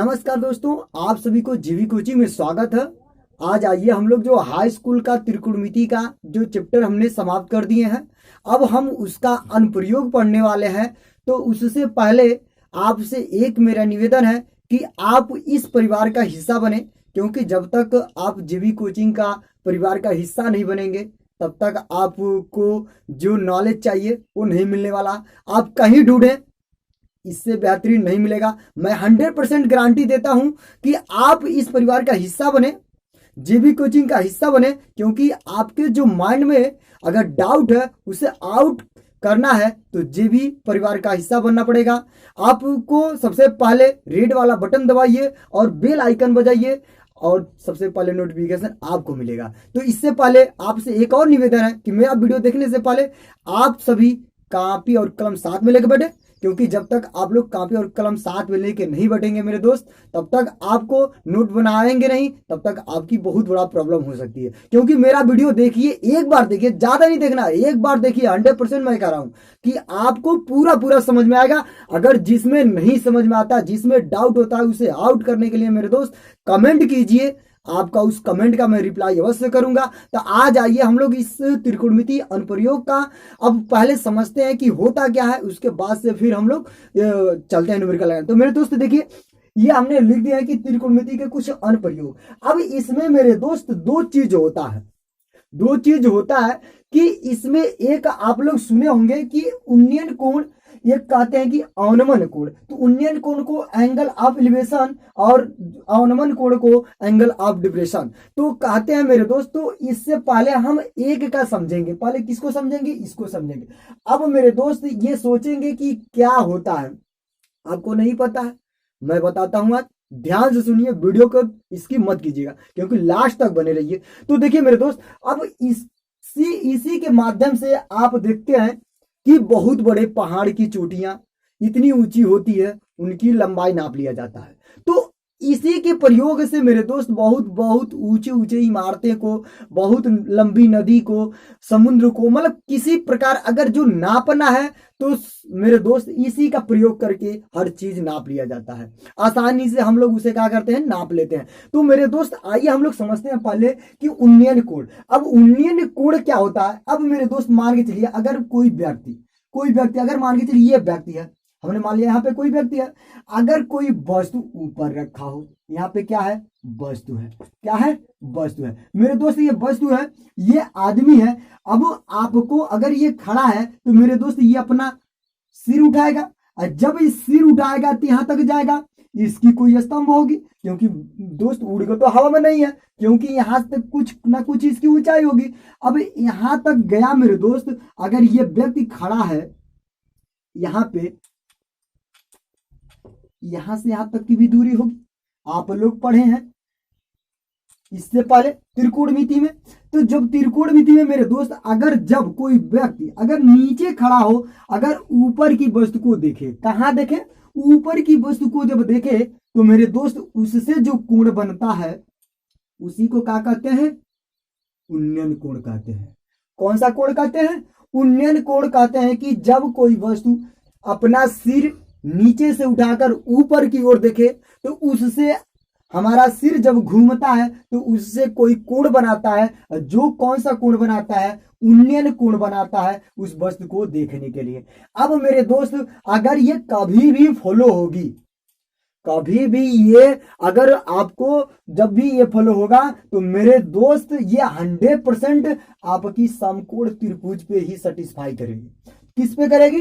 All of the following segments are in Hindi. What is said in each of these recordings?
नमस्कार दोस्तों, आप सभी को जीवी कोचिंग में स्वागत है। आज आइए हम लोग जो हाई स्कूल का त्रिकोणमिति का जो चैप्टर हमने समाप्त कर दिए हैं, अब हम उसका अनुप्रयोग पढ़ने वाले हैं। तो उससे पहले आपसे एक मेरा निवेदन है कि आप इस परिवार का हिस्सा बने, क्योंकि जब तक आप जीवी कोचिंग का परिवार का हिस्सा नहीं बनेंगे तब तक आपको जो नॉलेज चाहिए वो नहीं मिलने वाला। आप कहीं ढूंढें, इससे बेहतरीन नहीं मिलेगा। मैं 100% गारंटी देता हूं कि आप इस परिवार का हिस्सा बने, जीवी कोचिंग का हिस्सा बने, क्योंकि आपके जो माइंड में अगर डाउट है उसे आउट करना है तो जीवी परिवार का हिस्सा बनना पड़ेगा। आपको सबसे पहले रेड वाला बटन दबाइए और बेल आइकन बजाइए और सबसे पहले नोटिफिकेशन आपको मिलेगा। तो इससे पहले आपसे एक और निवेदन है कि मेरा वीडियो देखने से पहले आप सभी कॉपी और कलम साथ में लेकर बैठे, क्योंकि जब तक आप लोग कॉपी और कलम साथ में लेके नहीं बैठेंगे मेरे दोस्त, तब तक आपको नोट बनाएंगे नहीं, तब तक आपकी बहुत बड़ा प्रॉब्लम हो सकती है। क्योंकि मेरा वीडियो देखिए, एक बार देखिए, ज्यादा नहीं देखना, एक बार देखिए। 100% मैं कह रहा हूं कि आपको पूरा पूरा समझ में आएगा। अगर जिसमें नहीं समझ में आता, जिसमें डाउट होता है, उसे आउट करने के लिए मेरे दोस्त कमेंट कीजिए, आपका उस कमेंट का मैं रिप्लाई अवश्य करूंगा। तो आज आइए हम लोग इस त्रिकोणमिति अनुप्रयोग का अब पहले समझते हैं कि होता क्या है, उसके बाद से फिर हम लोग चलते हैं न्यूमेरिकल लाइन। तो मेरे दोस्त देखिए, ये हमने लिख दिया है कि त्रिकोणमिति के कुछ अनुप्रयोग। अब इसमें मेरे दोस्त दो चीज होता है कि इसमें एक आप लोग सुने होंगे कि उन्नयन कोण, ये कहते हैं कि अवनमन कोण। तो उन्नयन कोण को एंगल ऑफ एलिवेशन और अवनमन कोण को एंगल ऑफ डिप्रेशन तो कहते हैं मेरे दोस्त। तो इससे पहले हम एक का समझेंगे, पहले किसको समझेंगे, इसको समझेंगे। अब मेरे दोस्त ये सोचेंगे कि क्या होता है, आपको नहीं पता है, मैं बताता हूं। आज ध्यान से सुनिए, वीडियो को इसकी मत कीजिएगा, क्योंकि लास्ट तक बने रहिए। तो देखिए मेरे दोस्त, अब इसी के माध्यम से आप देखते हैं कि बहुत बड़े पहाड़ की चोटियां इतनी ऊंची होती है, उनकी लंबाई नाप लिया जाता है। तो इसी के प्रयोग से मेरे दोस्त बहुत बहुत ऊंचे ऊंचे इमारतें को, बहुत लंबी नदी को, समुद्र को, मतलब किसी प्रकार अगर जो नापना है तो मेरे दोस्त इसी का प्रयोग करके हर चीज नाप लिया जाता है। आसानी से हम लोग उसे क्या करते हैं, नाप लेते हैं। तो मेरे दोस्त आइए हम लोग समझते हैं पहले कि उन्नयन कोण। अब उन्नयन कोण क्या होता है। अब मेरे दोस्त मान के चलिए, अगर कोई व्यक्ति अगर मान के चलिए ये व्यक्ति है, हमने मान लिया यहाँ पे कोई व्यक्ति है, अगर कोई वस्तु ऊपर रखा हो, यहाँ पे क्या है, वस्तु है, क्या है, वस्तु है मेरे दोस्त, ये वस्तु है, ये आदमी है। अब आपको अगर ये खड़ा है तो मेरे दोस्त ये अपना सिर उठाएगा, और जब ये सिर उठाएगा तो यहां तक जाएगा, इसकी कोई स्तंभ होगी, क्योंकि दोस्त उड़ के तो हवा में नहीं है, क्योंकि यहां तक कुछ ना कुछ इसकी ऊंचाई होगी। अब यहां तक गया मेरे दोस्त, अगर ये व्यक्ति खड़ा है यहां पे, यहां से यहां तक की भी दूरी होगी, आप लोग पढ़े हैं इससे पहले त्रिकोणमिति में। तो जब त्रिकोणमिति में मेरे दोस्त, अगर जब कोई व्यक्ति अगर नीचे खड़ा हो, अगर ऊपर की वस्तु को देखे, कहां देखे, ऊपर की वस्तु को जब देखे, तो मेरे दोस्त उससे जो कोण बनता है उसी को क्या कहते हैं, उन्नयन कोण कहते हैं। कौन सा कोण कहते हैं, उन्नयन कोण कहते हैं। कि जब कोई वस्तु अपना सिर नीचे से उठाकर ऊपर की ओर देखे, तो उससे हमारा सिर जब घूमता है तो उससे कोई कोण बनाता है, जो कौन सा कोण बनाता है, उन्नयन कोण बनाता है उस वस्तु को देखने के लिए। अब मेरे दोस्त, अगर ये कभी भी फॉलो होगी, कभी भी ये अगर आपको जब भी ये फॉलो होगा, तो मेरे दोस्त ये 100% आपकी समकोण त्रिभुज पे ही सेटिस्फाई करेगी। किस पे करेगी,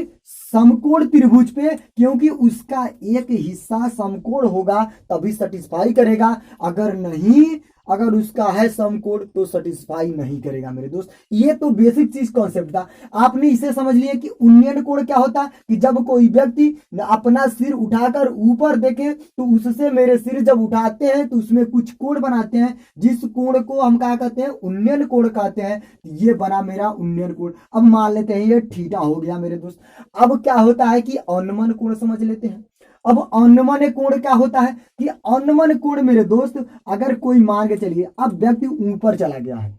समकोण त्रिभुज पे, क्योंकि उसका एक हिस्सा समकोण होगा तभी सेटिस्फाई करेगा, अगर नहीं, अगर उसका है समकोण तो सेटिस्फाई नहीं करेगा मेरे दोस्त। ये तो बेसिक चीज कॉन्सेप्ट था, आपने इसे समझ लिया कि उन्नयन कोण क्या होता है। कि जब कोई व्यक्ति अपना सिर उठाकर ऊपर देखे, तो उससे मेरे सिर जब उठाते हैं तो उसमें कुछ कोण बनाते हैं, जिस कोण को हम क्या कहते हैं, उन्नयन कोण कहते हैं। ये बना मेरा उन्नयन कोण। अब मान लेते हैं ये थीटा हो गया मेरे दोस्त। अब क्या होता है कि अवनमन कोण समझ लेते हैं। अब अवनमन कोण क्या होता है कि अवनमन कोण मेरे दोस्त, अगर कोई मान के चलिए, अब व्यक्ति ऊपर चला गया है,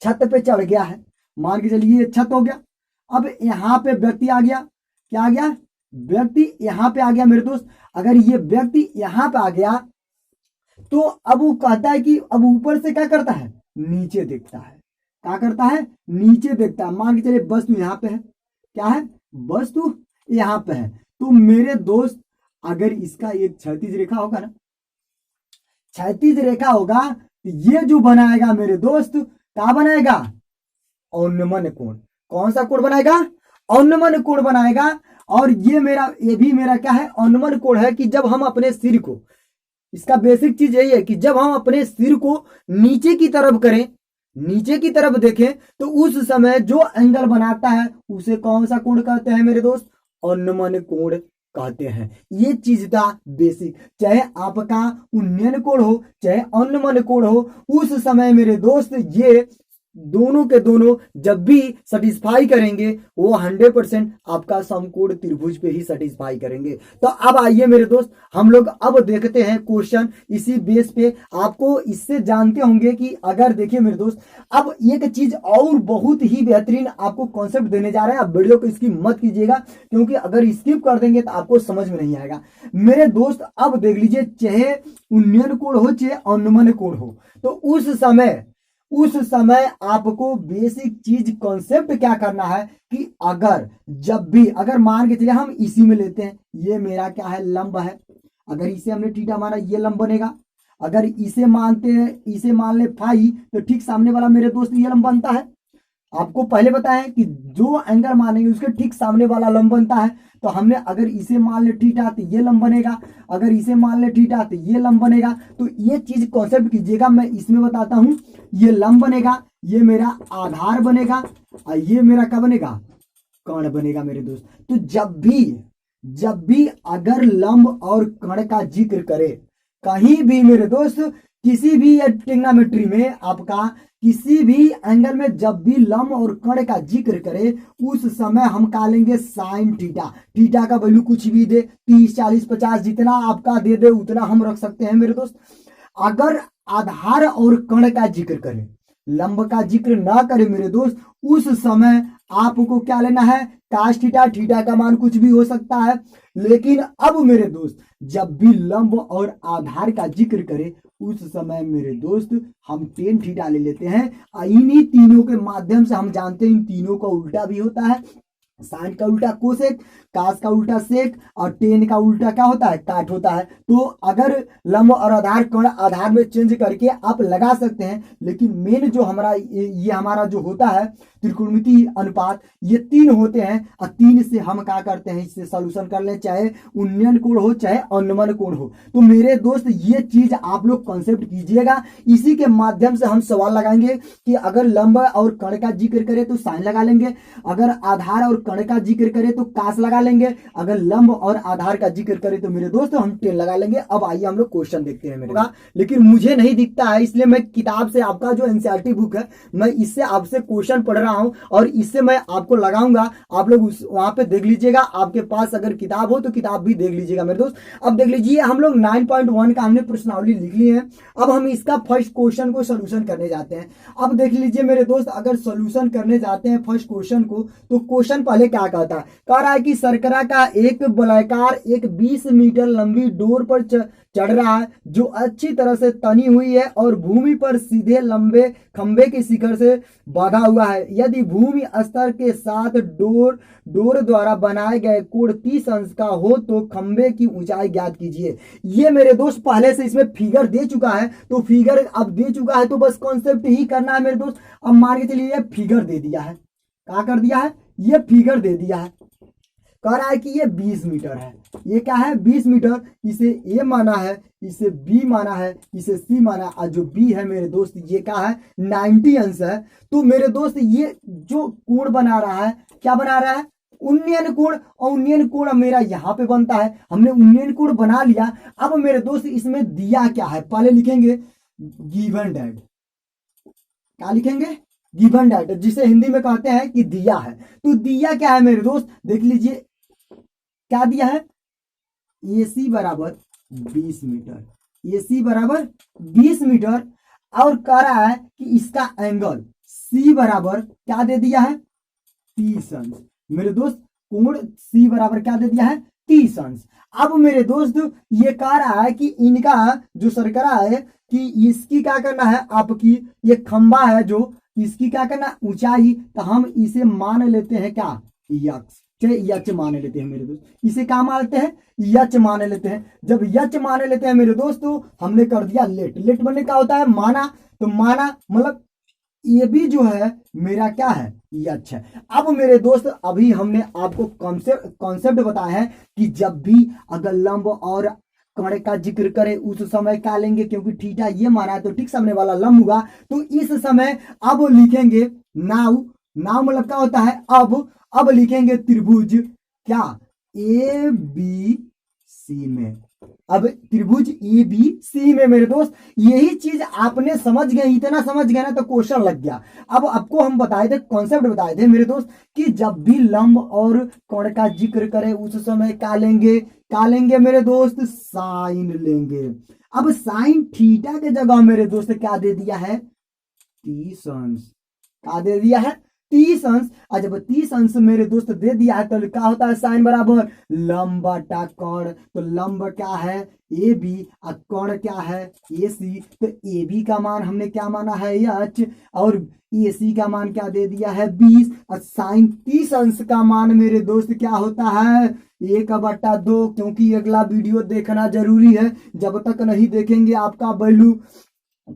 छत पे चढ़ गया है, मान के चलिए ये छत हो गया। अब यहां पे व्यक्ति आ गया, क्या आ गया, व्यक्ति यहाँ पे आ गया मेरे दोस्त, अगर ये व्यक्ति यहाँ पे आ गया तो अब वो कहता है कि अब ऊपर से क्या करता है, नीचे देखता है। क्या करता है, नीचे देखता है। मान के चलिए वस्तु यहाँ पे है, क्या है, वस्तु यहाँ पे है। तो मेरे दोस्त अगर इसका एक क्षैतिज रेखा होगा ना, क्षैतिज रेखा होगा, तो ये जो बनाएगा मेरे दोस्त, क्या बनाएगा, औन्नमन कोण। कौन सा कोण बनाएगा, औन्नमन कोण बनाएगा। और ये भी मेरा क्या है, औन्नमन कोण है कि जब हम अपने सिर को, इसका बेसिक चीज यही है कि जब हम अपने सिर को नीचे की तरफ करें, नीचे की तरफ देखें, तो उस समय जो एंगल बनाता है उसे कौन सा कोण कहते हैं मेरे दोस्त, औन्नमन कोण कहते हैं। ये चीज था बेसिक। चाहे आपका उन्नयन कोण हो चाहे औन्नमन कोण हो, उस समय मेरे दोस्त ये दोनों के दोनों जब भी सेटिस्फाई करेंगे वो 100% आपका समकोण त्रिभुज पे ही सेटिस्फाई करेंगे। तो अब आइए मेरे दोस्त, हम लोग अब देखते हैं क्वेश्चन इसी बेस पे। आपको इससे जानते होंगे कि अगर देखिए मेरे दोस्त, अब एक चीज और बहुत ही बेहतरीन आपको कॉन्सेप्ट देने जा रहे हैं। आप वीडियो को स्किप मत कीजिएगा, क्योंकि अगर स्किप कर देंगे तो आपको समझ में नहीं आएगा मेरे दोस्त। अब देख लीजिए, चाहे उन्नयन कोण हो चाहे औन्नमन कोण हो, तो उस समय आपको बेसिक चीज कॉन्सेप्ट क्या करना है कि अगर जब भी, अगर मान के चलिए हम इसी में लेते हैं, ये मेरा क्या है, लंब है। अगर इसे हमने थीटा माना, ये लंब बनेगा। अगर इसे मानते हैं, इसे मान ले फाई, तो ठीक सामने वाला मेरे दोस्त ये लंब बनता है। आपको पहले बताया कि जो एंगल मानेंगे उसके ठीक सामने वाला लंब बनता है। तो हमने अगर इसे मान ले थीटा तो ये लंब बनेगा, अगर इसे मान ले थीटा तो ये लंब बनेगा। तो ये चीज कॉन्सेप्ट कीजिएगा, मैं इसमें बताता हूं। ये लंब बनेगा, ये मेरा आधार बनेगा, और ये मेरा क्या बनेगा, कर्ण बनेगा मेरे दोस्त। तो जब भी अगर लंब और कर्ण का जिक्र करे कहीं भी मेरे दोस्त, किसी भी ट्रिग्नोमेट्री में आपका किसी भी एंगल में जब भी लंब और कर्ण का जिक्र करे, उस समय हम क्या लेंगे, साइन थीटा। थीटा का वैल्यू कुछ भी दे, 30 40 50 जितना आपका दे दे उतना हम रख सकते हैं मेरे दोस्त। अगर आधार और कर्ण का जिक्र करे, लंब का जिक्र ना करे मेरे दोस्त, उस समय आपको क्या लेना है, काश थीटा। थीटा का मान कुछ भी हो सकता है। लेकिन अब मेरे दोस्त जब भी लंब और आधार का जिक्र करे, उस समय मेरे दोस्त हम टेन थीटा ले लेते हैं। इन्हीं तीनों के माध्यम से हम जानते हैं इन तीनों का उल्टा भी होता है। साइन का उल्टा कोसेक, कास का उल्टा सेक, और टेन का उल्टा क्या होता है, काट होता है। तो अगर लंब और आधार कर्ण आधार में चेंज करके आप लगा सकते हैं, लेकिन मेन जो हमारा ये हमारा जो होता है त्रिकोणमिति अनुपात, ये 3 होते हैं। और 3 से हम क्या करते हैं, इससे सॉल्यूशन कर ले, चाहे उन्नयन कोण हो चाहे औन्नमन कोण हो। तो मेरे दोस्त ये चीज आप लोग कॉन्सेप्ट कीजिएगा। इसी के माध्यम से हम सवाल लगाएंगे कि अगर लंब और कर्ण का जिक्र करे तो साइन लगा लेंगे, अगर आधार और कर्ण का जिक्र करे तो कास लगा लेंगे, अगर लंब और आधार का जिक्र करे तो मेरे दोस्त हम टेन लगा लेंगे। अब आइए हम लोग क्वेश्चन देखते हैं मेरे, लेकिन मुझे नहीं दिखता है, इसलिए मैं किताब से, आपका जो एनसीईआरटी बुक है, मैं इससे आपसे क्वेश्चन पढ़ रहा हूं और इससे मैं आपको लगाऊंगा। आप लोग वहां पे देख लीजिएगा, आपके पास अगर किताब हो तो किताब भी देख लीजिएगा मेरे दोस्त। अब देख लीजिए, हम लोग 9.1 का हमने प्रश्नावली लिख ली है। अब हम इसका फर्स्ट क्वेश्चन को सोल्यूशन करने जाते हैं। अब देख लीजिए मेरे दोस्त, अगर सोल्यूशन करने जाते हैं फर्स्ट क्वेश्चन को, तो क्वेश्चन पहले क्या कहता है, कह रहा है कि शर्करा का एक वलयाकार एक 20 मीटर लंबी डोर पर चढ़ रहा है, जो अच्छी तरह से तनी हुई है और भूमि पर सीधे लंबे खंबे के शिखर से बांधा हुआ है। यदि भूमि स्तर के साथ डोर द्वारा बनाए गए कोण 30 अंश का हो तो खंबे की ऊंचाई ज्ञात कीजिए। ये मेरे दोस्त पहले से इसमें फिगर दे चुका है, तो फिगर अब दे चुका है तो बस कॉन्सेप्ट ही करना है मेरे दोस्त। अब मान के चलिए ये फिगर दे दिया है, क्या कर दिया है, ये फिगर दे दिया है। कह रहा है कि ये 20 मीटर है, ये क्या है 20 मीटर, इसे ए माना है, इसे बी माना है, इसे सी माना, और जो बी है मेरे दोस्त ये क्या है 90 अंश है। तो मेरे दोस्त ये जो कोण बना रहा है, क्या बना रहा है, उन्नयन कोण। और उन्नयन कोण मेरा यहाँ पे बनता है, हमने उन्नयन कोण बना लिया। अब मेरे दोस्त इसमें दिया क्या है, पहले लिखेंगे गिवन डेट। क्या लिखेंगे, गिवन डेट, जिसे हिंदी में कहते हैं कि दिया है। तो दिया क्या है मेरे दोस्त, देख लीजिए क्या दिया है, AC बराबर 20 मीटर, AC बराबर 20 मीटर। और कह रहा है कि इसका एंगल C बराबर क्या दे दिया है, 30 अंश। मेरे दोस्त कोण सी बराबर क्या दे दिया है 30 अंश। अब मेरे दोस्त ये कह रहा है कि इनका जो शर्करा है कि इसकी क्या करना है, आपकी ये खंबा है जो इसकी क्या करना ऊंचाई, तो हम इसे मान लेते हैं क्या यक्स, यच मान लेते हैं मेरे दोस्त, इसे क्या मानते हैं यच मान लेते हैं। जब यच मान लेते हैं मेरे दोस्त तो हमने कर दिया लेट, लेट बनने का होता है माना, तो माना मतलब ये भी जो है मेरा क्या है यच है। अब मेरे दोस्त अभी हमने आपको कॉन्सेप्ट बताया है कि जब भी अगर लंब और कण का जिक्र करे उस समय क्या लेंगे, क्योंकि थीटा ये माना है तो ठीक सामने वाला लंब हुआ, तो इस समय अब लिखेंगे नाउ, नाउ मतलब क्या होता है अब लिखेंगे त्रिभुज क्या ए बी सी में। अब त्रिभुज ए बी सी में मेरे दोस्त यही चीज आपने समझ गए, इतना समझ गए ना तो क्वेश्चन लग गया। अब आपको हम बताए थे कॉन्सेप्ट बताए थे मेरे दोस्त कि जब भी लंब और कोण का जिक्र करे उस समय क्या लेंगे मेरे दोस्त साइन लेंगे। अब साइन थीटा के जगह मेरे दोस्त क्या दे दिया है 30 अंश, क्या दे दिया है 30 अंश। और जब 30 अंश मेरे दोस्त दे दिया है तो क्या होता है साइन बराबर लंब बटा कोण, तो लंब क्या है ए बी और कोण क्या है ए सी, तो ए बी का मान हमने क्या माना है एच और ए सी का मान क्या दे दिया है 20, और साइन 30 अंश का मान मेरे दोस्त क्या होता है 1/2, क्योंकि अगला वीडियो देखना जरूरी है, जब तक नहीं देखेंगे आपका वैल्यू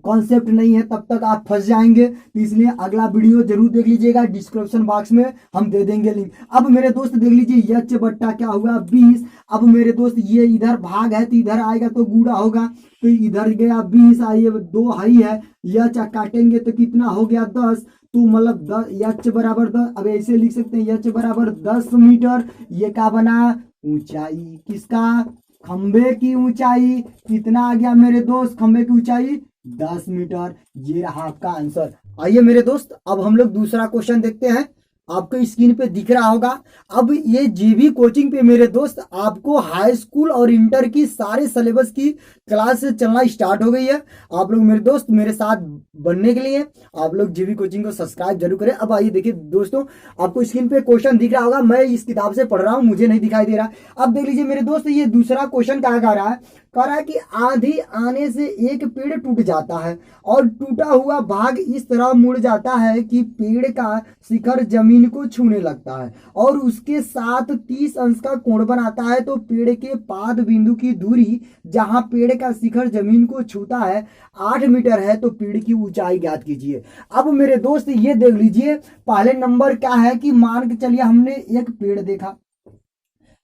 कॉन्सेप्ट नहीं है तब तक आप फंस जाएंगे, तो इसलिए अगला वीडियो जरूर देख लीजिएगा, डिस्क्रिप्शन बॉक्स में हम दे देंगे लिंक। अब मेरे दोस्त देख लीजिए यच बट्टा क्या हुआ 20। अब मेरे दोस्त ये इधर भाग है तो इधर आएगा तो गुड़ा होगा, तो इधर गया 20, आइए 2 हाई है यच काटेंगे तो कितना हो गया 10, तो मतलब 10 यच बराबर 10। अब ऐसे लिख सकते हैं यच बराबर 10 मीटर। ये क्या बना ऊंचाई किसका खंबे की ऊंचाई कितना आ गया मेरे दोस्त खंबे की ऊंचाई 10 मीटर। ये रहा आपका आंसर। आइए मेरे दोस्त अब हम लोग दूसरा क्वेश्चन देखते हैं, आपको स्क्रीन पे दिख रहा होगा। अब ये जीवी कोचिंग पे मेरे दोस्त आपको हाई स्कूल और इंटर की सारे सिलेबस की क्लास चलना स्टार्ट हो गई है। आप लोग मेरे दोस्त मेरे साथ बनने के लिए आप लोग जीवी कोचिंग को सब्सक्राइब जरूर करें। अब आइए देखिए दोस्तों, आपको स्क्रीन पे क्वेश्चन दिख रहा होगा, मैं इस किताब से पढ़ रहा हूं, मुझे नहीं दिखाई दे रहा। अब देख लीजिए मेरे दोस्त, ये दूसरा क्वेश्चन क्या कह रहा है, कह रहा है कि आंधी आने से एक पेड़ टूट जाता है और टूटा हुआ भाग इस तरह मुड़ जाता है कि पेड़ का शिखर जमीन को छूने लगता है और उसके साथ 30 अंश का कोण बनाता है। तो पेड़ के पाद बिंदु की दूरी जहां पेड़ का शिखर जमीन को छूता है 8 मीटर है, तो पेड़ की ऊंचाई ज्ञात कीजिए। अब मेरे दोस्त ये देख लीजिए, पहले नंबर क्या है कि मान के चलिए हमने एक पेड़ देखा,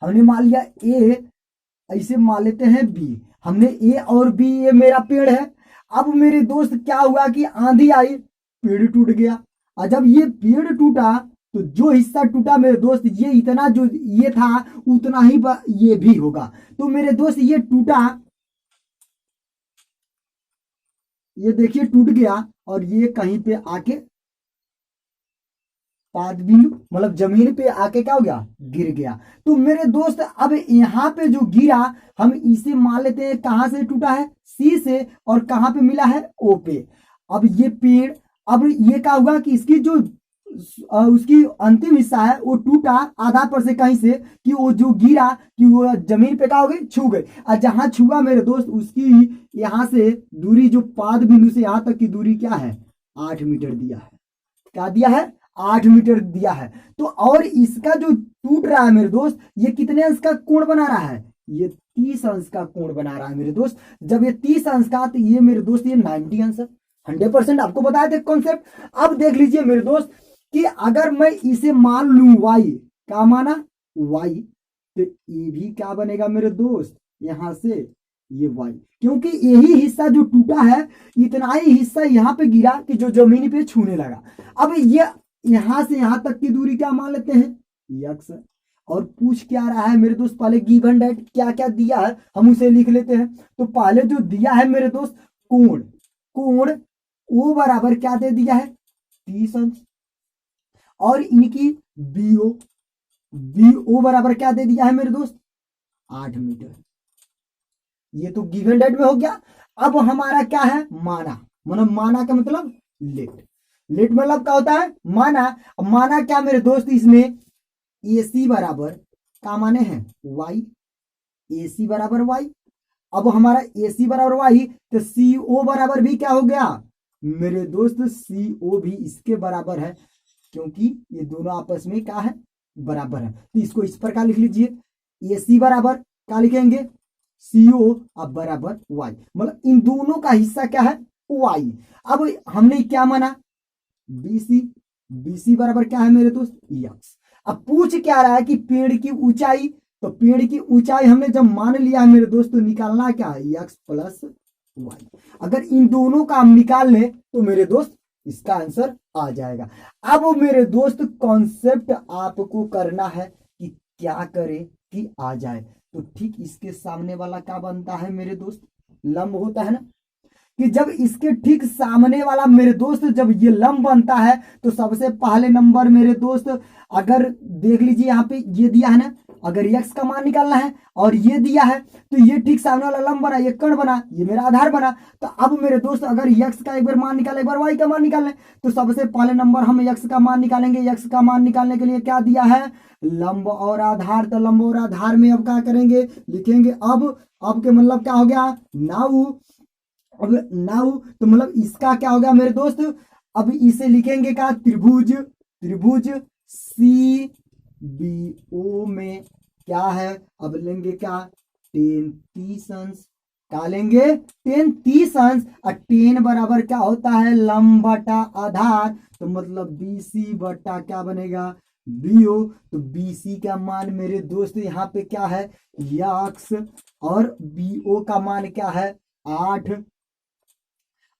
हमने मान लिया ए, ऐसे मान लेते हैं बी, हमने ए और बी, ये मेरा पेड़ है। अब मेरे दोस्त क्या हुआ कि आंधी आई पेड़ टूट गया, और जब ये पेड़ टूटा तो जो हिस्सा टूटा मेरे दोस्त ये इतना जो ये था उतना ही ये भी होगा। तो मेरे दोस्त ये टूटा, ये देखिए टूट गया और ये कहीं पे आके पाद बिंदु मतलब जमीन पे आके क्या हो गया गिर गया। तो मेरे दोस्त अब यहाँ पे जो गिरा हम इसे मान लेते हैं कहां से टूटा है सी से, और कहां पे मिला है ओ पे। अब ये पेड़, अब ये क्या हुआ कि इसकी जो उसकी अंतिम हिस्सा है वो टूटा आधा पर से कहीं से कि वो जो गिरा कि वो जमीन पे क्या हो गई छू गई, और जहां छुआ मेरे दोस्त उसकी यहां से दूरी जो पाद बिंदु से यहां तक की दूरी क्या है 8 मीटर दिया है। क्या दिया है 8 मीटर दिया है। तो और इसका जो टूट रहा है मेरे दोस्त ये कितने अंश का कोण बना रहा है, ये 30 अंश का कोण बना रहा है मेरे दोस्त। जब ये 30 अंश का तो ये मेरे दोस्त ये 90 अंश है। 100% आपको बताए थे कॉन्सेप्ट। अब देख लीजिए मेरे दोस्त कि अगर मैं इसे मान लू y, क्या माना y, तो ये भी क्या बनेगा मेरे दोस्त यहां से ये y, क्योंकि यही हिस्सा जो टूटा है इतना ही हिस्सा यहां पे गिरा कि जो जमीन पे छूने लगा। अब ये यहां से यहां तक की दूरी क्या मान लेते हैं x, और पूछ क्या रहा है मेरे दोस्त पहले गिवन डेट क्या क्या दिया है हम उसे लिख लेते हैं। तो पहले जो दिया है मेरे दोस्त कोण, कोण O बराबर क्या दे दिया है 30 अंश, और इनकी बीओ, बीओ बराबर क्या दे दिया है मेरे दोस्त 8 मीटर। ये तो गिवन डेट में हो गया। अब हमारा क्या है माना, मतलब माना का मतलब लेट, लेट मतलब क्या होता है माना। माना क्या मेरे दोस्त इसमें AC बराबर का माने हैं y, AC बराबर y। अब हमारा AC बराबर y, तो CO बराबर भी क्या हो गया मेरे दोस्त, CO भी इसके बराबर है, क्योंकि ये दोनों आपस में क्या है बराबर है। तो इसको इस प्रकार लिख लीजिए, AC बराबर क्या लिखेंगे CO अब बराबर y, मतलब इन दोनों का हिस्सा क्या है y। अब हमने क्या माना BC, BC बराबर क्या है मेरे दोस्त x। अब पूछ क्या रहा है कि पेड़ की ऊंचाई, तो पेड़ की ऊंचाई हमने जब मान लिया है मेरे दोस्त, तो निकालना क्या है x प्लस y। अगर इन दोनों का हम निकाल लें तो मेरे दोस्त इसका आंसर आ जाएगा। अब मेरे दोस्त कॉन्सेप्ट आपको करना है कि क्या करे कि आ जाए। तो ठीक इसके सामने वाला क्या बनता है मेरे दोस्त, लंब होता है ना, कि जब इसके ठीक सामने वाला मेरे दोस्त जब ये लंब बनता है, तो सबसे पहले नंबर मेरे दोस्त अगर देख लीजिए यहाँ पे ये दिया है ना, अगर x का मान निकालना है और ये दिया है, तो ये ठीक सामने वाला लंब बना, ये कर्ण बना, ये मेरा आधार बना। तो अब मेरे दोस्त अगर x का एक बार मान निकाले, एक बार y का मान निकालना है, तो सबसे पहले नंबर हम x का मान निकालेंगे। x का मान निकालने के लिए क्या दिया है लंब और आधार, तो लंब और आधार में अब क्या करेंगे लिखेंगे अब के मतलब क्या हो गया नाउ। अब नाउ तो मतलब इसका क्या हो गया मेरे दोस्त, अब इसे लिखेंगे क्या त्रिभुज, त्रिभुज CBO में क्या है, अब लेंगे क्या 10 30 अंश, क्या लेंगे 10 30 अंश, और 10 बराबर क्या होता है लंब बटा आधार, तो मतलब BC बटा क्या बनेगा BO। तो BC का मान मेरे दोस्त यहाँ पे क्या है x, और BO का मान क्या है 8।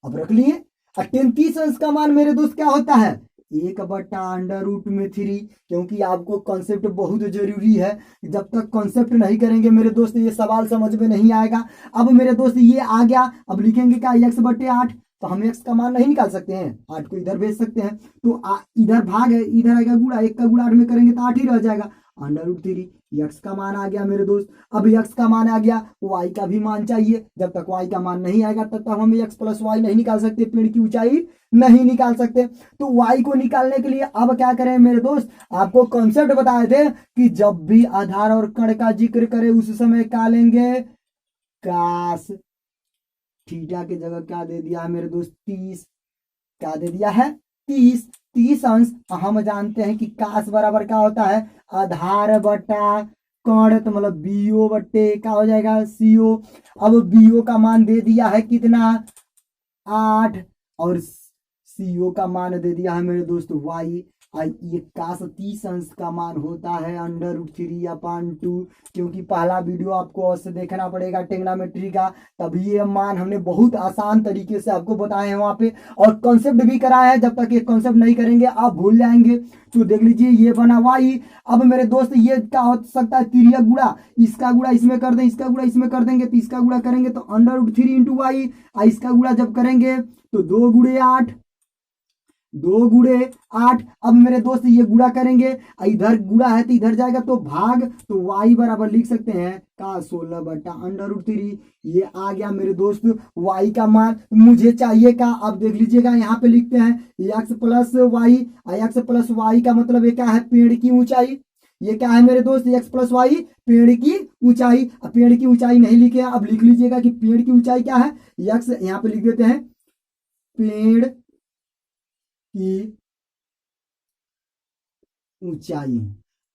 अब रख लिए। 38 अंश का मान मेरे दोस्त क्या होता है 1/√3, क्योंकि आपको कॉन्सेप्ट बहुत जरूरी है। जब तक कॉन्सेप्ट नहीं करेंगे मेरे दोस्त ये सवाल समझ में नहीं आएगा। अब मेरे दोस्त ये आ गया, अब लिखेंगे क्या x/8, तो हम x का मान नहीं निकाल सकते हैं, 8 को इधर भेज सकते हैं, तो इधर भाग है, इधर आएगा गुणा, 1 का गुणा 8 में करेंगे तो 8 ही रह जाएगा √3। x का मान आ गया मेरे दोस्त। अब x का मान आ गया, y का भी मान चाहिए, जब तक y का मान नहीं आएगा तब तक हम x प्लस y नहीं निकाल सकते, पेड़ की ऊंचाई नहीं निकाल सकते। तो y को निकालने के लिए अब क्या करें मेरे दोस्त, आपको कॉन्सेप्ट बताए थे कि जब भी आधार और कण का जिक्र करे उस समय क्या लेंगे कास, थीटा की जगह क्या दे दिया है मेरे दोस्त 30, क्या दे दिया है 30 अंश। हम जानते हैं कि कास बराबर क्या होता है आधार बटा कण, तो मतलब BO बट्टे क्या हो जाएगा CO। अब BO का मान दे दिया है कितना 8, और CO का मान दे दिया है मेरे दोस्त y। ये कास 30 अंश का मान होता है √3/2, क्योंकि पहला वीडियो आपको अवश्य देखना पड़ेगा ट्रिग्नोमेट्री का, तभी ये मान हमने बहुत आसान तरीके से आपको बताए हैं वहां पे, और कॉन्सेप्ट भी कराया है। जब तक ये कॉन्सेप्ट नहीं करेंगे आप भूल जाएंगे। तो देख लीजिए ये बना y। अब मेरे दोस्त ये क्या हो सकता है तिर्यक गुणा, इसका गुणा इसमें कर दें, इसका गुणा इसमें कर देंगे, तो इसका गुणा करेंगे तो √3 × y, इसका गुणा जब करेंगे तो 2 × 8, 2 × 8। अब मेरे दोस्त ये गुणा करेंगे, इधर गुणा है तो इधर जाएगा तो भाग, तो y बराबर लिख सकते हैं का 16/√3। ये आ गया मेरे दोस्त y का मान। मुझे चाहिए का, अब देख लीजिएगा यहाँ पे लिखते हैं x plus Y, x plus Y का मतलब ये क्या है पेड़ की ऊंचाई, ये क्या है मेरे दोस्त x प्लस वाई पेड़ की ऊंचाई। अब पेड़ की ऊंचाई नहीं लिखे, अब लिख लीजिएगा कि पेड़ की ऊंचाई क्या है x, यहाँ पे लिख देते हैं पेड़ की ऊंचाई,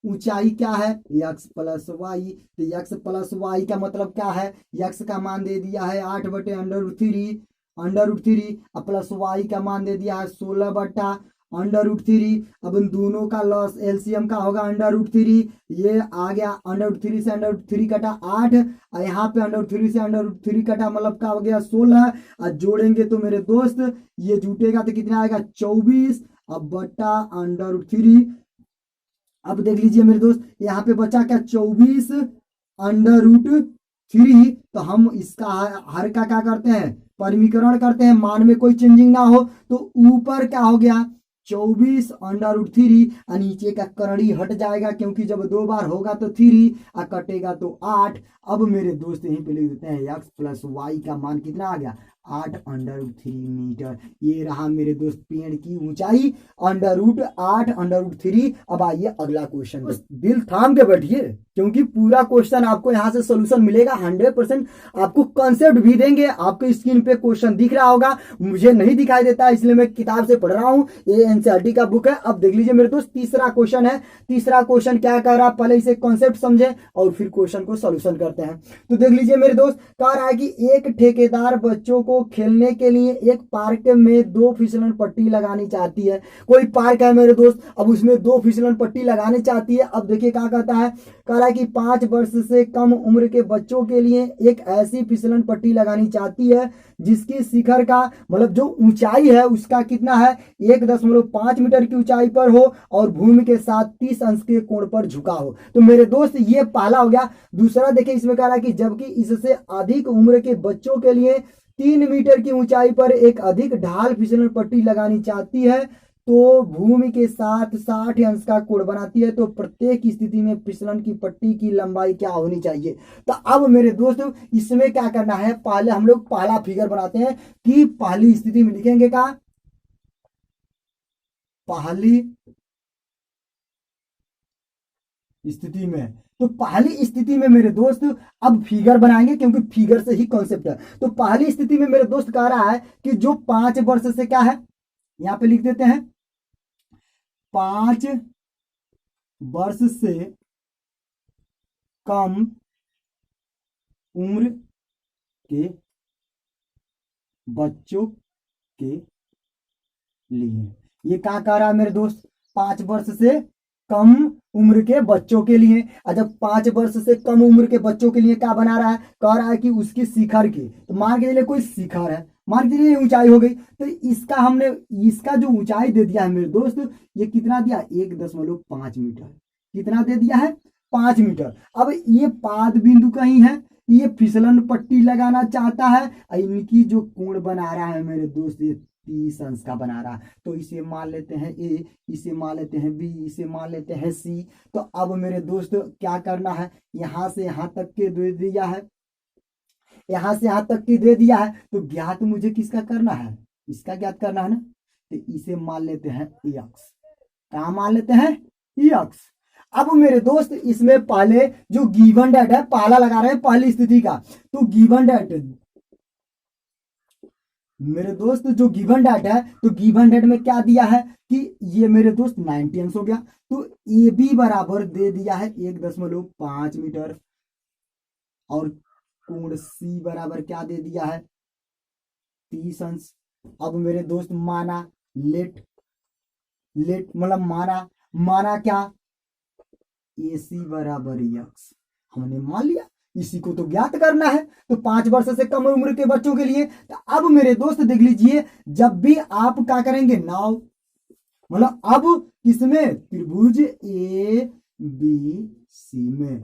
ऊंचाई क्या है x प्लस वाई। तो x प्लस वाई का मतलब क्या है, x का मान दे दिया है 8/√3, अब प्लस वाई का मान दे दिया है 16/√3। अब इन दोनों का लॉस एलसीएम का होगा √3, ये आ गया √3 से √3 कटा 8, और यहाँ पे √3 से √3 कटा मतलब क्या हो गया 16, और जोड़ेंगे तो मेरे दोस्त ये जुटेगा तो कितना आएगा 24 अब बटा √3। अब देख लीजिए मेरे दोस्त यहाँ पे बचा क्या 24/√3। तो हम इसका हर का क्या करते हैं परिमीकरण करते हैं, मान में कोई चेंजिंग ना हो, तो ऊपर क्या हो गया 24/√3, और नीचे का करड़ी हट जाएगा क्योंकि जब 2 बार होगा तो 3 और कटेगा तो 8। अब मेरे दोस्त यहीं पे लिख देते हैं x प्लस वाई का मान कितना आ गया 8√3 मीटर। ये रहा मेरे दोस्त पेड़ की ऊंचाई √8√3। अब आइए अगला क्वेश्चन, दिल थाम के बैठिए क्योंकि पूरा क्वेश्चन आपको यहाँ से सोल्यूशन मिलेगा 100%। आपको कॉन्सेप्ट भी देंगे। आपको स्क्रीन पे क्वेश्चन दिख रहा होगा, मुझे नहीं दिखाई देता इसलिए मैं किताब से पढ़ रहा हूँ। ये एनसीईआरटी का बुक है। अब देख लीजिए मेरे दोस्त, तीसरा क्वेश्चन है। तीसरा क्वेश्चन क्या कह रहा है, पहले इसे कॉन्सेप्ट समझे और फिर क्वेश्चन को सोल्यूशन करते हैं। तो देख लीजिए मेरे दोस्त, कह रहा है कि एक ठेकेदार बच्चों को खेलने के लिए एक पार्क में 2 फिसलन पट्टी लगानी चाहती है। कोई पार्क है मेरे दोस्त, अब उसमें 2 फिसलन पट्टी लगानी चाहती है। अब देखिए क्या कहता है, कह रहा है कि 5 वर्ष से कम उम्र के बच्चों के लिए एक ऐसी फिसलन पट्टी लगानी चाहती है जिसकी शिखर का मतलब जो ऊंचाई है उसका कितना है, 1.5 मीटर की ऊंचाई पर हो और भूमि के साथ 30 अंश के कोण पर झुका हो। तो मेरे दोस्त ये पहला हो गया। दूसरा देखिए इसमें कह रहा है कि जबकि इससे अधिक उम्र के बच्चों के लिए 3 मीटर की ऊंचाई पर एक अधिक ढाल फिसलन पट्टी लगानी चाहती है तो भूमि के साथ 60 अंश का कोण बनाती है। तो प्रत्येक स्थिति में फिसलन की पट्टी की लंबाई क्या होनी चाहिए। तो अब मेरे दोस्त इसमें क्या करना है, पहले हम लोग पहला फिगर बनाते हैं कि पहली स्थिति में लिखेंगे क्या, पहली स्थिति में। तो पहली स्थिति में मेरे दोस्त अब फिगर बनाएंगे क्योंकि फिगर से ही कॉन्सेप्ट है। तो पहली स्थिति में मेरे दोस्त कह रहा है कि जो 5 वर्ष से क्या है, यहां पे लिख देते हैं 5 वर्ष से कम उम्र के बच्चों के लिए। ये क्या कह रहा है मेरे दोस्त, 5 वर्ष से कम उम्र के बच्चों के लिए। जब 5 वर्ष से कम उम्र के बच्चों के लिए क्या बना रहा है, कह रहा है कि उसकी शिखर की, तो मान के चलिए कोई शिखर है, मान के चलिए ऊंचाई हो गई, तो इसका हमने इसका जो ऊंचाई दे दिया है मेरे दोस्त, ये कितना दिया, 1.5 मीटर। कितना दे दिया है, 5 मीटर। अब ये पाद बिंदु कहीं है, ये फिसलन पट्टी लगाना चाहता है, इनकी जो कोण बना रहा है मेरे दोस्त, ये 30 अंश का बना रहा है। तो इसे मान लेते हैं ए, इसे मान लेते हैं बी, इसे मान लेते हैं सी। तो अब मेरे दोस्त क्या करना है, यहां से यहां तक के दे दिया है, यहां से यहां तक की दे दिया है। तो ज्ञात मुझे किसका करना है, इसका ज्ञात करना है ना। तो इसे मान लेते हैं एक्स, क्या मान लेते हैं, एक्स। अब मेरे दोस्त इसमें पहले जो गिवन डेट है, पहला लगा रहे हैं पहली स्थिति का। तो गिवन डेट मेरे दोस्त, जो गिवन डेट है, तो गिवन डेट में क्या दिया है कि ये मेरे दोस्त 90 अंश हो गया। तो ए बी बराबर दे दिया है 1.5 मीटर और कोण सी बराबर क्या दे दिया है, 30 अंश। अब मेरे दोस्त माना लेट मतलब माना क्या, ए सी बराबर एक्स, हमने मान लिया। इसी को तो ज्ञात करना है। तो 5 वर्ष से कम उम्र के बच्चों के लिए। तो अब मेरे दोस्त देख लीजिए, जब भी आप क्या करेंगे, नाउ मतलब अब किसमें, त्रिभुज ए बी सी में,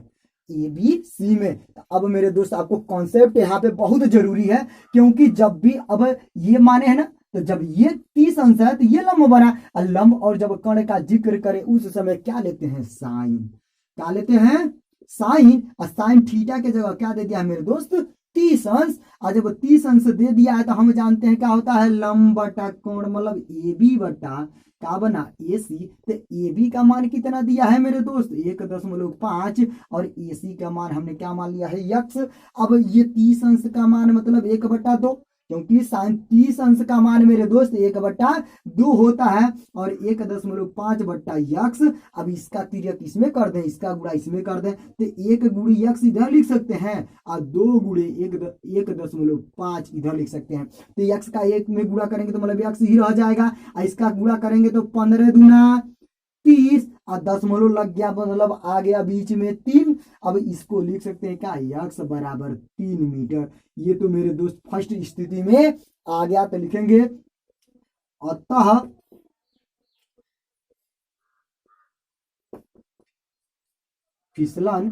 ए बी सी में। तो अब मेरे दोस्त आपको कॉन्सेप्ट यहाँ पे बहुत जरूरी है, क्योंकि जब भी अब ये माने है ना, तो जब ये 30 अंश है तो ये लंब बना, और लंब और जब कर्ण का जिक्र करें उस समय क्या लेते हैं, साइन। क्या लेते हैं, साइन। और साइन थीटा के जगह क्या दे दिया है मेरे दोस्त, 30 अंश। और जब 30 अंश दे दिया है तो हम जानते हैं क्या होता है, लंब बटा कोण, मतलब ए बी बटा क्या बना, ए सी। तो ए बी का मान कितना दिया है मेरे दोस्त, 1.5 और ए सी का मान हमने क्या मान लिया है, यक्स। अब ये 30 अंश का मान मतलब 1/2, क्योंकि साइन 30 अंश का मान मेरे दोस्त 1/2 होता है और 1.5 बट्टा यक्स। अब इसका तिर्यक इसमें कर दें, इसका गुणा इसमें कर दें, तो 1 गुणे यक्स इधर लिख सकते हैं और 2 गुणे 1.5 इधर लिख सकते हैं। तो यक्स का 1 में गुणा करेंगे तो मतलब यक्स ही रह जाएगा, और इसका गुणा करेंगे तो 15 दूना 30 और दशमलव लग गया, मतलब आ गया बीच में 3। अब इसको लिख सकते हैं क्या, यक्स बराबर 3 मीटर। ये तो मेरे दोस्त फर्स्ट स्थिति में आ गया। तो लिखेंगे अतः फिसलन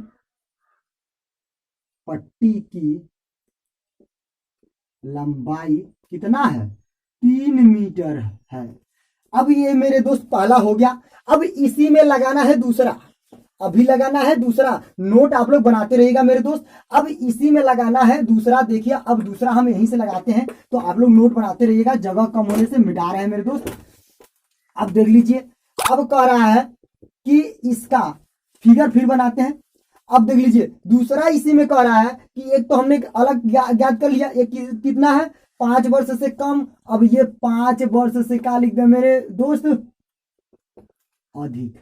पट्टी की लंबाई कितना है, 3 मीटर है। अब ये मेरे दोस्त पहला हो गया। अब इसी में लगाना है दूसरा। अभी लगाना है दूसरा नोट, आप लोग बनाते रहिएगा मेरे दोस्त। अब इसी में लगाना है दूसरा, देखिए अब दूसरा हम यहीं से लगाते हैं, तो आप लोग नोट बनाते रहिएगा, जगह कम होने से मिटा रहे हैं मेरे दोस्त। अब देख लीजिए, अब कह रहा है कि इसका फिगर फिर बनाते हैं। अब देख लीजिए दूसरा इसी में कह रहा है कि एक तो हमने अलग ज्ञात कर लिया, एक कितना है 5 वर्ष से कम। अब ये 5 वर्ष से क्या लिख दे मेरे दोस्त, अधिक।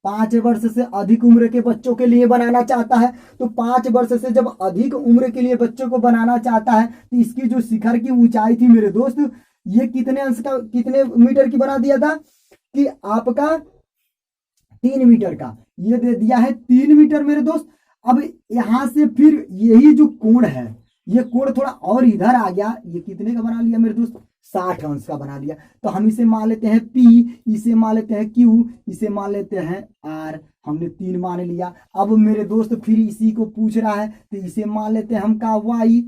5 वर्ष से अधिक उम्र के बच्चों के लिए बनाना चाहता है, तो 5 वर्ष से जब अधिक उम्र के लिए बच्चों को बनाना चाहता है, तो इसकी जो शिखर की ऊंचाई थी मेरे दोस्त, ये कितने अंश का, कितने मीटर की बना दिया था कि आपका 3 मीटर का, ये दे दिया है 3 मीटर मेरे दोस्त। अब यहां से फिर यही जो कोण है, ये कोण थोड़ा और इधर आ गया, ये कितने का बना लिया मेरे दोस्त, 60 अंश का बना लिया। तो हम इसे मान लेते हैं P, इसे मान लेते हैं Q, इसे मान लेते हैं R, हमने 3 मान लिया। अब मेरे दोस्त फिर इसी को पूछ रहा है, तो इसे मान लेते हैं हम का Y,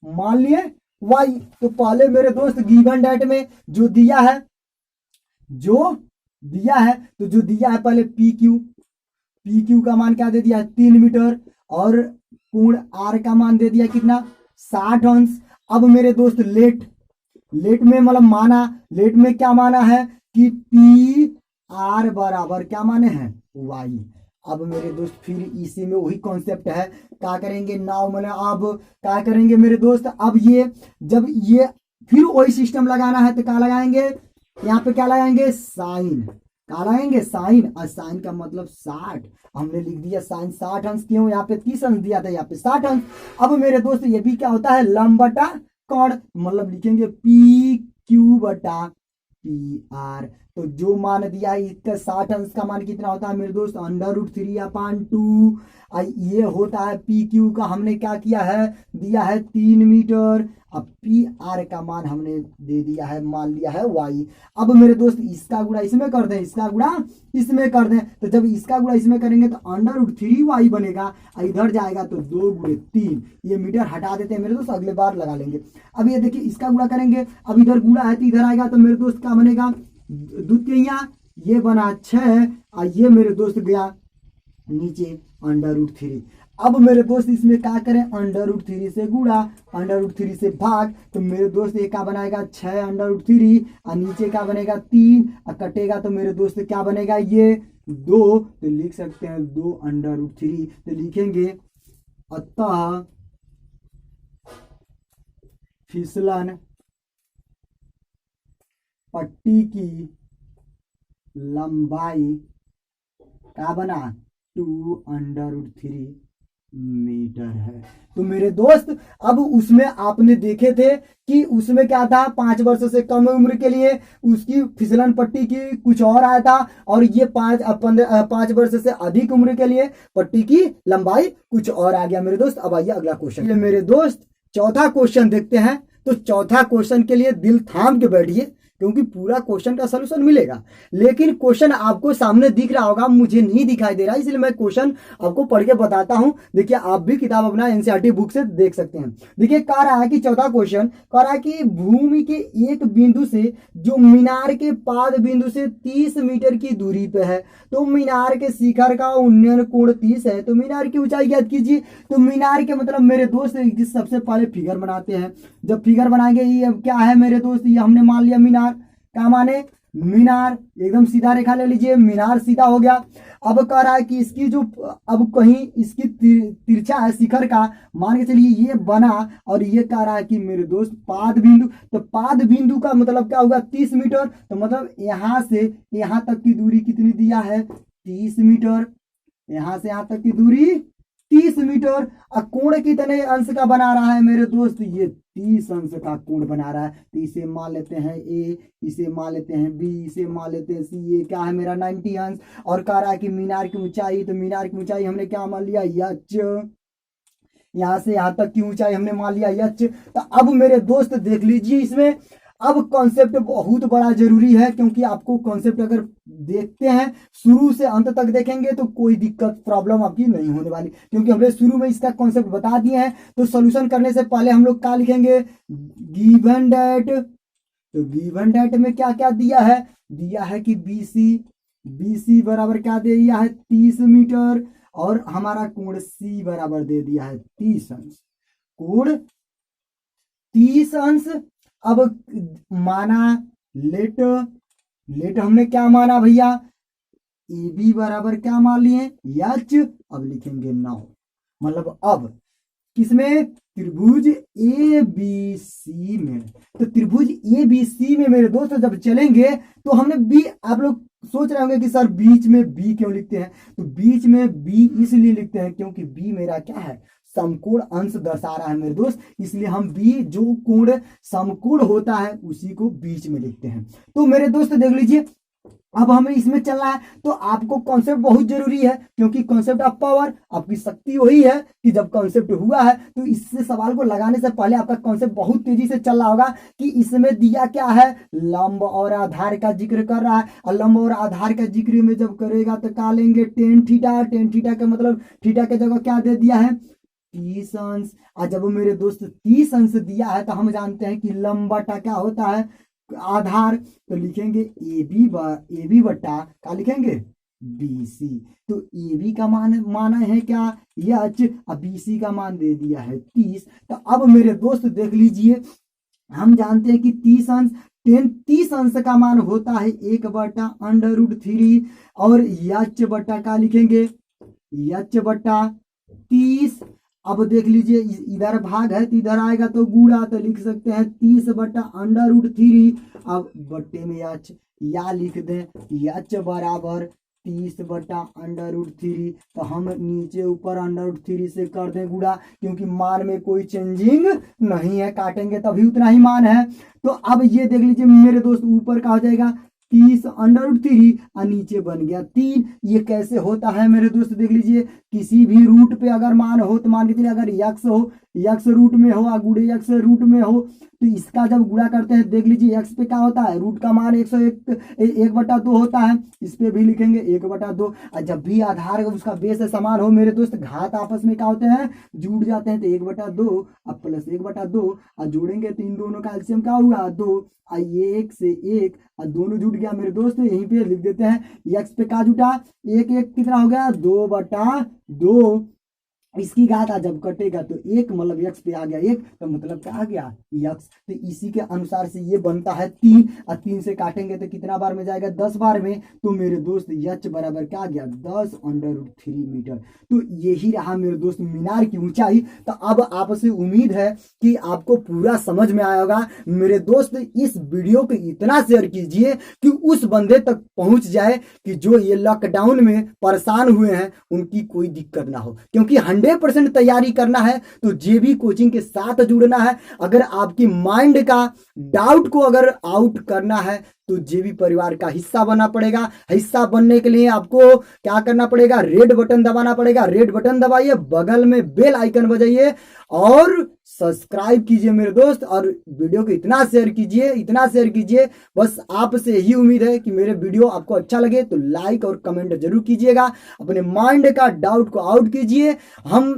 मान लिए Y। तो पहले मेरे दोस्त गिवन डेट में जो दिया है, तो जो दिया है पहले PQ का मान क्या दे दिया है 3 मीटर, और कोण R का मान दे दिया कितना 60 अंश। अब मेरे दोस्त लेट में मतलब माना, लेट में क्या माना है कि PR बराबर क्या माने हैं Y। अब मेरे दोस्त फिर इसी में वही कॉन्सेप्ट है, क्या करेंगे नाउ मतलब अब क्या करेंगे मेरे दोस्त, अब ये जब ये फिर वही सिस्टम लगाना है, तो क्या लगाएंगे यहाँ पे, क्या लगाएंगे साइन, क्या लगाएंगे साइन, और साइन का मतलब 60, हमने लिख दिया साइन 60 अंश, क्यों यहाँ पे 30 अंश दिया था, यहाँ पे 60 अंश। अब मेरे दोस्त ये भी क्या होता है लंब बटा कोण, मतलब लिखेंगे PQ बटा PR। तो जो मान दिया है इसका 60 अंश का मान कितना होता है मेरे दोस्त √3/2, ये होता है PQ का, हमने क्या किया है दिया है 3 मीटर। अब PR का मान हमने दे दिया है, मान लिया है Y। अब मेरे दोस्त इसका गुणा इसमें कर दें, इसका गुणा इसमें कर दें, तो जब इसका गुणा इसमें करेंगे तो √3y बनेगा, इधर जाएगा तो 2 × 3, ये मीटर हटा देते हैं मेरे दोस्त, अगले बार लगा लेंगे। अब ये देखिए इसका गुणा करेंगे, अब इधर गुणा है तो इधर आएगा, तो मेरे दोस्त क्या बनेगा द्वितीय, ये बना 6, और ये मेरे दोस्त गया नीचे √3। अब मेरे दोस्त इसमें क्या करें √3 से गुणा, √3 से भाग, तो मेरे दोस्त ये क्या बनाएगा 6 √3, और नीचे क्या बनेगा 3, और कटेगा तो मेरे दोस्त क्या बनेगा ये 2, तो लिख सकते हैं 2 √3। तो लिखेंगे अतः फिसलन पट्टी की लंबाई क्या बना 2 √3 मीटर है। तो मेरे दोस्त अब उसमें आपने देखे थे कि उसमें क्या था 5 वर्ष से कम उम्र के लिए उसकी फिसलन पट्टी की कुछ और आया था, और ये 5 वर्ष से अधिक उम्र के लिए पट्टी की लंबाई कुछ और आ गया मेरे दोस्त। अब आइए अगला क्वेश्चन मेरे दोस्त, चौथा क्वेश्चन देखते हैं। तो चौथा क्वेश्चन के लिए दिल थाम के बैठिए, क्योंकि पूरा क्वेश्चन का सलूशन मिलेगा, लेकिन क्वेश्चन आपको सामने दिख रहा होगा, मुझे नहीं दिखाई दे रहा, इसलिए मैं क्वेश्चन आपको पढ़ के बताता हूं। देखिए आप भी किताब अपना एनसीईआरटी बुक से देख सकते हैं। देखिए कह रहा है कि चौथा क्वेश्चन कह रहा है कि भूमि के एक बिंदु से जो मीनार के पाद बिंदु से 30 मीटर की दूरी पे है, तो मीनार के शिखर का उन्नयन कोण 30 है, तो मीनार की ऊंचाई ज्ञात कीजिए। तो मीनार के मतलब मेरे दोस्त सबसे पहले फिगर बनाते हैं। जब फिगर बनाएंगे, ये क्या है मेरे दोस्त, ये हमने मान लिया मीनार, क्या माने मीनार, एकदम सीधा रेखा ले लीजिए, मीनार सीधा हो गया। अब कह रहा है कि इसकी जो अब कहीं इसकी तिरछा है शिखर का, मान के चलिए ये बना, और ये कह रहा है कि मेरे दोस्त पाद बिंदु, तो पाद बिंदु का मतलब क्या होगा 30 मीटर, तो मतलब यहां से यहां तक की दूरी कितनी दिया है 30 मीटर, यहां से यहां तक की दूरी 30 मीटर। और कोण कितने अंश का बना रहा है मेरे दोस्त, ये 30 अंश का कोण बना रहा है। तो इसे मान लेते हैं A, इसे मान लेते हैं B, इसे मान लेते हैं C, ये क्या है मेरा 90 अंश। और कह रहा है कि मीनार की ऊंचाई, तो मीनार की ऊंचाई हमने क्या मान लिया H, यहां से यहां तक की ऊंचाई हमने मान लिया H। तो अब मेरे दोस्त देख लीजिए इसमें, अब कॉन्सेप्ट बहुत बड़ा जरूरी है, क्योंकि आपको कॉन्सेप्ट अगर देखते हैं शुरू से अंत तक देखेंगे तो कोई दिक्कत प्रॉब्लम आपकी नहीं होने वाली, क्योंकि हमने शुरू में इसका कॉन्सेप्ट बता दिए हैं। तो सॉल्यूशन करने से पहले हम लोग क्या लिखेंगे गिवन डेट। तो गिवन डेट में क्या क्या दिया है, दिया है कि BC BC बराबर क्या दे दिया है 30 मीटर, और हमारा कोण C बराबर दे दिया है 30 अंश। कोण 30 अंश। अब माना लेट हमने क्या माना भैया, AB बराबर क्या मान लिए H। अब लिखेंगे 9, मतलब अब किसमें, त्रिभुज ABC में। तो त्रिभुज ABC में मेरे दोस्त जब चलेंगे तो हमने B, आप लोग सोच रहे होंगे कि सर बीच में B क्यों लिखते हैं, तो बीच में B इसलिए लिखते हैं क्योंकि B मेरा क्या है, समकोण अंश दर्शा रहा है मेरे दोस्त, इसलिए हम B जो कोण समकोण होता है उसी को बीच में लिखते हैं। तो मेरे दोस्त देख लीजिए, अब हमें इसमें चलना है तो आपको कॉन्सेप्ट बहुत जरूरी है, क्योंकि कॉन्सेप्ट ऑफ पावर, आपकी शक्ति वही है कि जब कॉन्सेप्ट हुआ है तो इससे सवाल को लगाने से पहले आपका कॉन्सेप्ट बहुत तेजी से चल रहा होगा कि इसमें दिया क्या है, लंब और आधार का जिक्र कर रहा है, और लंब और आधार का जिक्र में जब करेगा तो क्या लेंगे, टेन थीटा। टेन थीटा का मतलब थीटा के जगह क्या दे दिया है 30 अंश। और जब मेरे दोस्त 30 अंश दिया है तो हम जानते हैं कि लंब बटा क्या होता है आधार, तो लिखेंगे AB बटा क्या लिखेंगे BC। तो AB का मान माना है क्या H, और BC का मान दे दिया है 30। तो अब मेरे दोस्त देख लीजिए, हम जानते हैं कि 30 अंश 30 अंश का मान होता है 1/√3, और H बटा क्या लिखेंगे H बटा 30। अब देख लीजिए इधर भाग है तो इधर आएगा तो गुणा, तो लिख सकते हैं 30/√3। अब बट्टे में H या लिख दें H बराबर 30/√3। तो हम नीचे ऊपर √3 से कर दें गुणा, क्योंकि मान में कोई चेंजिंग नहीं है, काटेंगे तभी उतना ही मान है। तो अब ये देख लीजिए मेरे दोस्त, ऊपर का हो जाएगा 30/√3 और नीचे बन गया 3। ये कैसे होता है मेरे दोस्त देख लीजिए, किसी भी रूट पे अगर मान हो तो मान के चलिए अगर x हो, x रूट में हो और गुणे x रूट में हो, तो इसका जब गुणा करते हैं देख लीजिए x पे क्या होता है, रूट का मान 101/2 होता है, इस पे भी लिखेंगे 1/2। और जब भी आधार उसका बेस समान हो मेरे दोस्त, घात आपस में क्या होते हैं जुड़ जाते हैं, तो 1/2 अब प्लस 1/2 और जोड़ेंगे तो इन दोनों का एलसीएम क्या हुआ 2, और ये 1 से 1 और दोनों जुड़ गया मेरे दोस्त। यहीं पे लिख देते हैं x पे क्या जुटा, 1 कितना हो गया 2/2। इसकी घात जब कटेगा तो 1, मतलब x पे आ गया 1, तो मतलब क्या आ गया x। तो इसी के अनुसार से ये बनता है 3, और 3 से काटेंगे तो कितना बार में जाएगा 10 बार में। तो मेरे दोस्त h बराबर क्या आ गया 10/√3 मीटर। तो यही रहा मेरे दोस्त मीनार की ऊंचाई। तो अब आपसे उम्मीद है कि आपको पूरा समझ में आया होगा। मेरे दोस्त इस वीडियो को इतना शेयर कीजिए कि उस बंदे तक पहुंच जाए कि जो ये लॉकडाउन में परेशान हुए हैं उनकी कोई दिक्कत ना हो, क्योंकि 100% तैयारी करना है तो जेबी कोचिंग के साथ जुड़ना है। अगर आपकी माइंड का डाउट को अगर आउट करना है तो जेबी परिवार का हिस्सा बनना पड़ेगा। हिस्सा बनने के लिए आपको क्या करना पड़ेगा, रेड बटन दबाना पड़ेगा। रेड बटन दबाइए, बगल में बेल आइकन बजाइए और सब्सक्राइब कीजिए मेरे दोस्त, और वीडियो को इतना शेयर कीजिए। बस आपसे यही उम्मीद है कि मेरे वीडियो आपको अच्छा लगे तो लाइक और कमेंट जरूर कीजिएगा। अपने माइंड का डाउट को आउट कीजिए। हम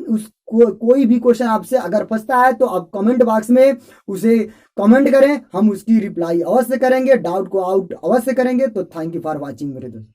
कोई भी क्वेश्चन आपसे अगर फंसता है तो आप कमेंट बॉक्स में उसे कमेंट करें, हम उसकी रिप्लाई अवश्य करेंगे, डाउट को आउट अवश्य करेंगे। तो थैंक यू फॉर वॉचिंग मेरे दोस्त।